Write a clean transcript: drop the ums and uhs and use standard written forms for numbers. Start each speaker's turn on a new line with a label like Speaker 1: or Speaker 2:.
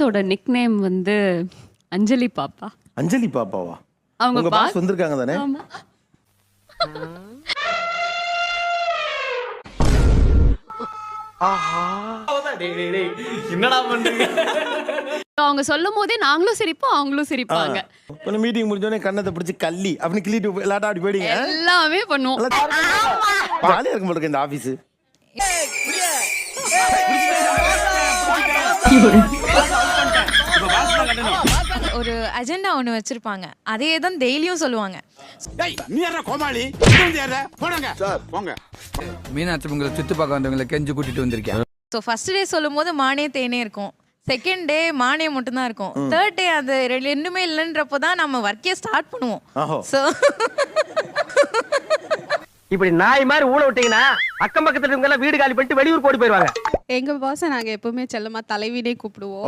Speaker 1: ஓட nick name வந்து அஞ்சலி பாப்பா.
Speaker 2: அஞ்சலி பாப்பாவா?
Speaker 1: அவங்க
Speaker 2: உங்க பாஸ் வந்திருக்காங்க தானே?
Speaker 1: ஆமா.
Speaker 3: என்னடா பண்றீங்க?
Speaker 1: அவங்க சொல்லும் போதே நாங்களும் சிரிப்போம், அவங்களும் சிரிப்பாங்க.
Speaker 2: இப்ப மீட்டிங் முடிஞ்சோடனே கண்ணத்தை பிடிச்சி கள்ளி அப்படின்னு கிள்ளிட்டு எல்லாட்டா அப்படி போயிடுங்க.
Speaker 1: எல்லாமே பண்ணுவோம்.
Speaker 2: ஜாலியா இருக்க மாட்டேங்க இந்த ஆபீஸ்.
Speaker 4: ஒரு அஜெண்டா ஒன்று வச்சிருப்பாங்க, அதே தான் டெய்லியும் சொல்லுவாங்க.
Speaker 5: மீனாட்சி உங்களை சுத்தி பார்க்க வந்தவங்களை கெஞ்சு கூட்டிட்டு வந்திருக்கேன்.
Speaker 4: ஸோ ஃபர்ஸ்ட் டே சொல்லும் போது மானே தேனே இருக்கும், செகண்ட் டே மானே மட்டும் தான் இருக்கும், தேர்ட் டே அது ரெண்டுமே இல்லைன்றப்போ தான் நம்ம ஒர்க்கே ஸ்டார்ட் பண்ணுவோம். ஸோ
Speaker 6: இப்படி நாய் மாதிரி ஊழ விட்டீங்கன்னா அக்கம் பக்கத்துல இருக்கவங்க எல்லாம் வீடு காலி பண்ணிட்டு வெளியூர் போட்டு போயிருவாங்க.
Speaker 7: எங்க பாஸை நாங்க எப்பவுமே செல்லமா தலைவினே கூப்பிடுவோம்.